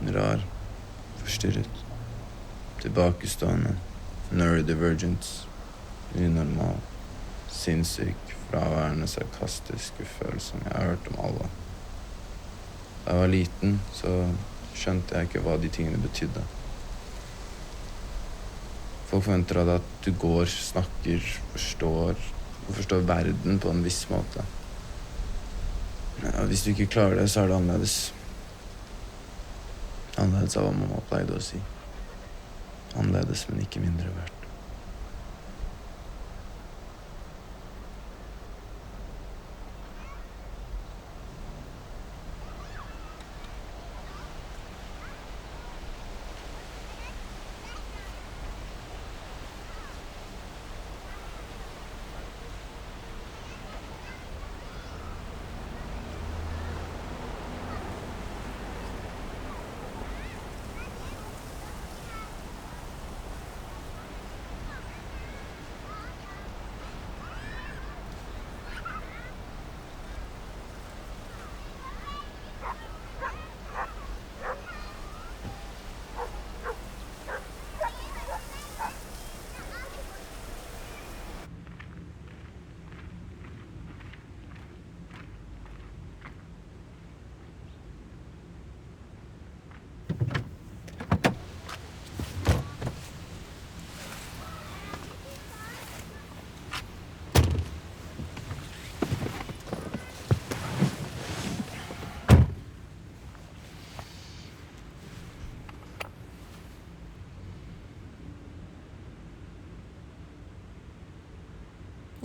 Rar, forstyrret, tilbakestående, neurodivergent, unormal, sinnssyk, fraværende, sarkastisk, ufølsom. Jeg har hørt om alle. Da jeg var liten, så skjønte jeg ikke hva de tingene betydde. Folk forventer av deg at du går, snakker, forstår verden på en viss måte. Ja, hvis du ikke klarer det, så er det annerledes. Annerledes av hva mamma pleide å si. Annerledes, men ikke mindre verdt.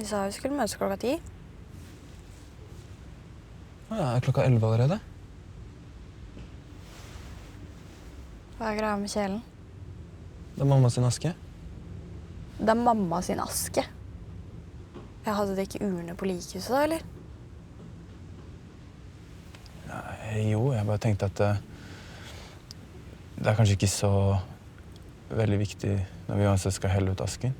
Vi sa vi skulle møtes klokka 10. Ja, er klokka 11 allerede? Hva er greia med kjelen? Det er mamma sin aske. Det er mamma sin aske. Jeg hadde det ikke urne på likhuset da, eller? Jo, jeg bare tenkte at det er kanskje ikke så veldig viktig når vi uansett skal helle ut asken.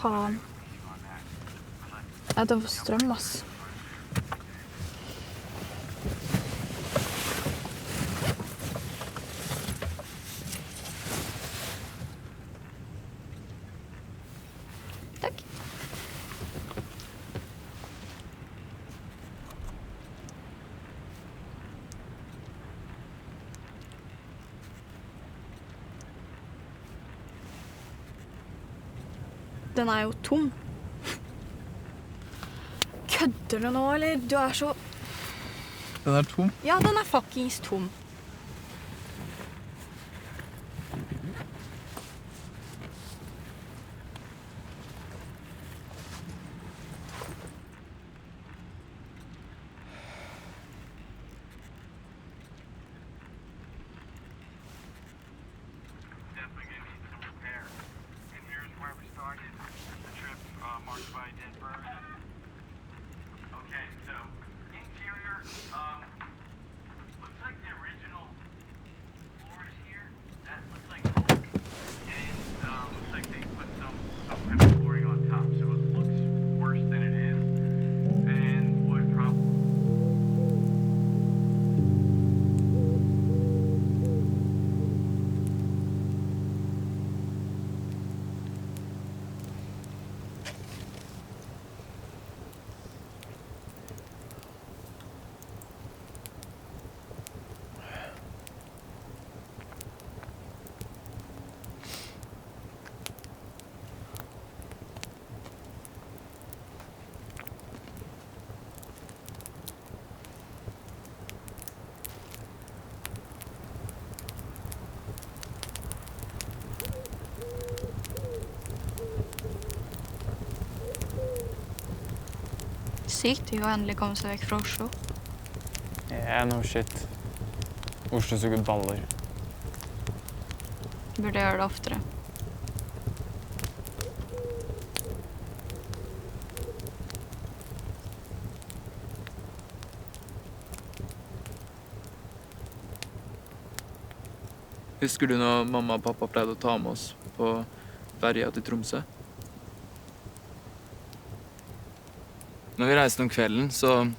faen. Jeg tar for strøm, ass. Takk. Den er jo tom. Kødder du nå, eller? Du er så... Den er tom. Ja, den er fuckings tom. Definitely gonna need some repair. And here's where we started the trip, marked by dead bird. Okay, so interior, looks like the original floor is here. That looks like oak, and looks like they put some kind of flooring on top, so it looks worse than it is, and would probably. Sykt jo endelig komme seg vekk fra Oslo. Yeah, no shit. Oslo suger baller. Burde gjøre det oftere. Husker du når mamma og pappa pleide å ta med oss på ferja til Tromsø? Når vi reiste om kvelden, så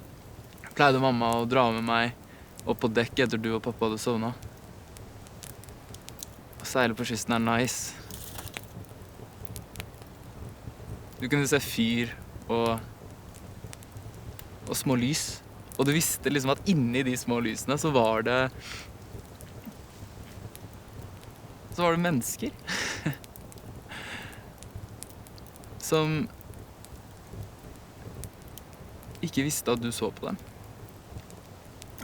pleide mamma å dra med meg opp på dekk etter du og pappa hadde sovnet. Å seile på kysten er nice. Du kunne se fyr og små lys. Og du visste liksom at inni de små lysene så var det mennesker. Som ikke visste at du så på dem.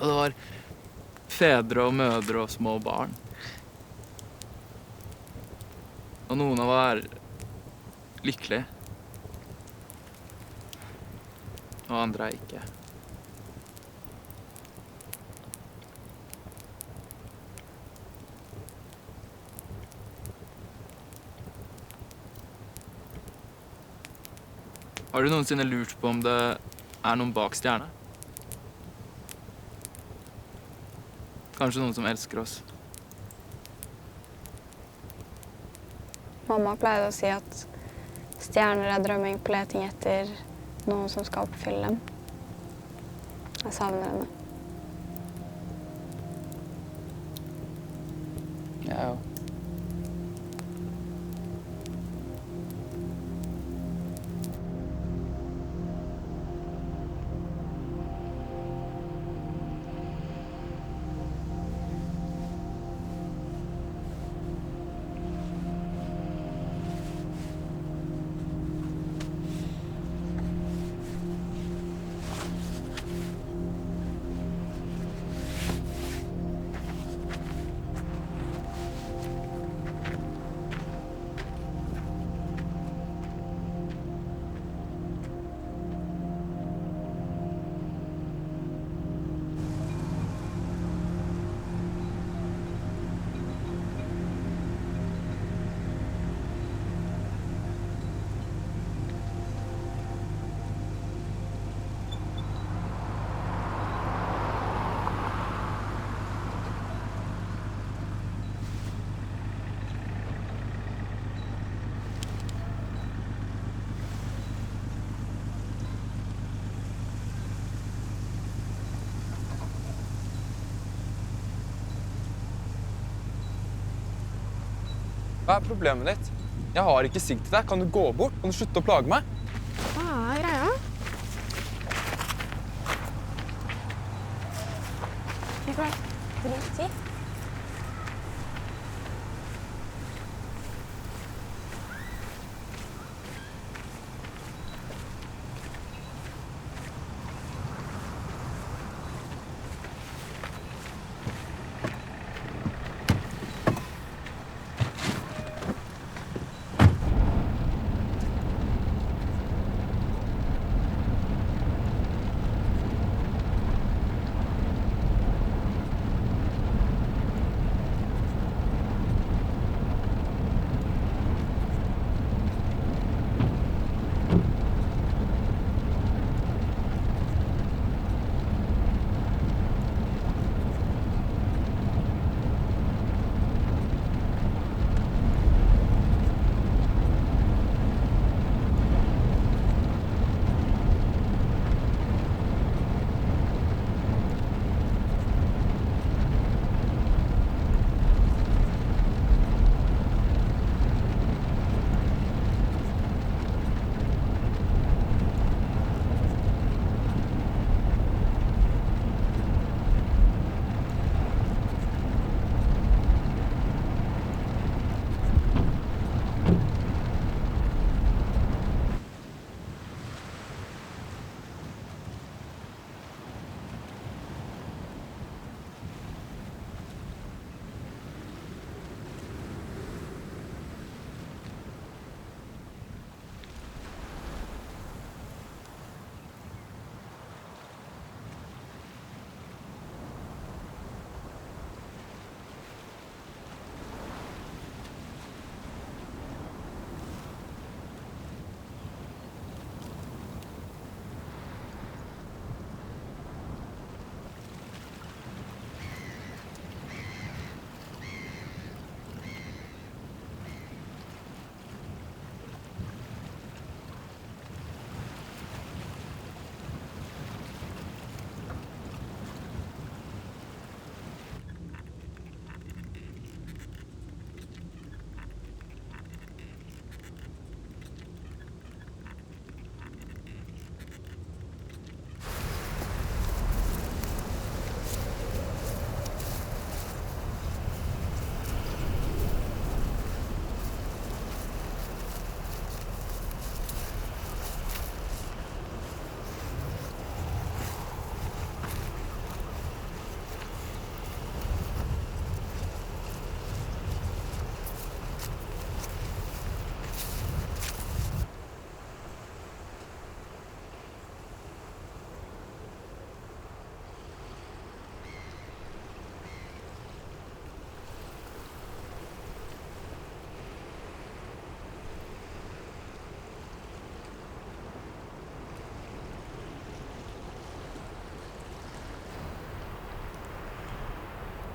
Og det var fedre og mødre og små barn. Og noen av dem var lykkelige. Og andre er ikke. Har du noensinne lurt på om det er noen bak stjerna? Kanskje noen som elsker oss? Mamma pleide å si at stjerner er drømming på leting etter noen som skal oppfylle dem. Jeg savner henne. Ja, jo. Hva er problemet ditt? Jeg har ikke sigg til deg. Kan du gå bort? Kan du slutte å plage meg? Hva er greia? Nikolai, drit i.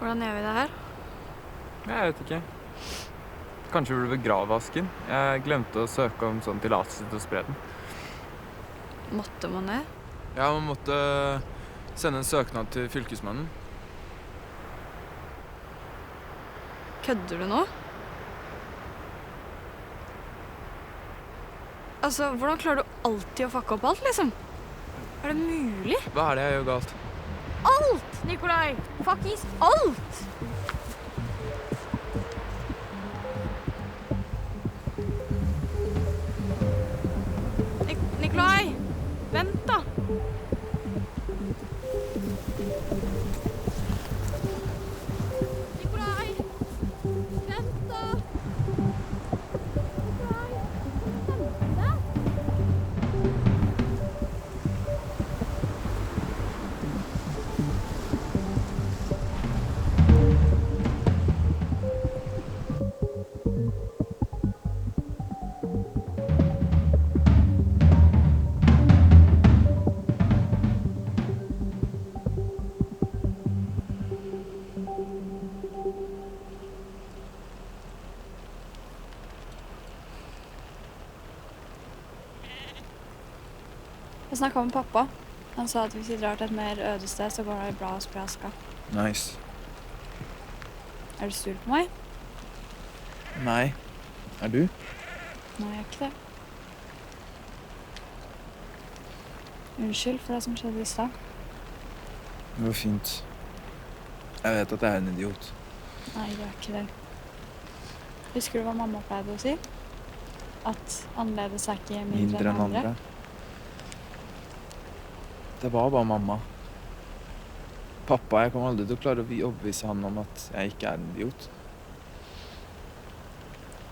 Hvordan gjør vi det her? Jeg vet ikke. Kanskje vi burde begrave asken. Jeg glemte å søke om sånn tillatelse til å spre den. Måtte man det? Ja, man måtte sende en søknad til fylkesmannen. Kødder du nå? Altså, hvordan klarer du alltid å fucke opp alt, liksom? Er det mulig? Hva er det jeg gjør galt? Alt, Nikolai! Fuckings alt! Nikolai! Vent da! Nikolai! Vent da! Nikolai! Vent da! Jeg snakket med pappa. Han sa at hvis vi drar til et mer øde sted, så går det bra å spre aska. Nice. Er du sur på meg? Nei. Er du? Nei, jeg er ikke det. Unnskyld for det som skjedde i stad. Det går fint. Jeg vet at jeg er en idiot. Nei, det er ikke det. Husker du hva mamma pleide å si? At annerledes er ikke mindre enn andre. Det var bare mamma. Pappa, jeg kommer aldri til å klare å overbevise han om at jeg ikke er en idiot.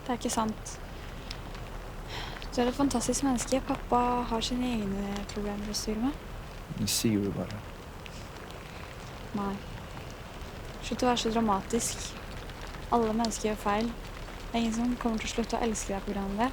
Det er ikke sant. Du er et fantastisk menneske. Pappa har sine egne problemer å styre med. Det sier du bare. Nei. Slutt å være så dramatisk. Alle mennesker gjør feil. Det er ingen som kommer til å slutte å elske deg på grunn av det.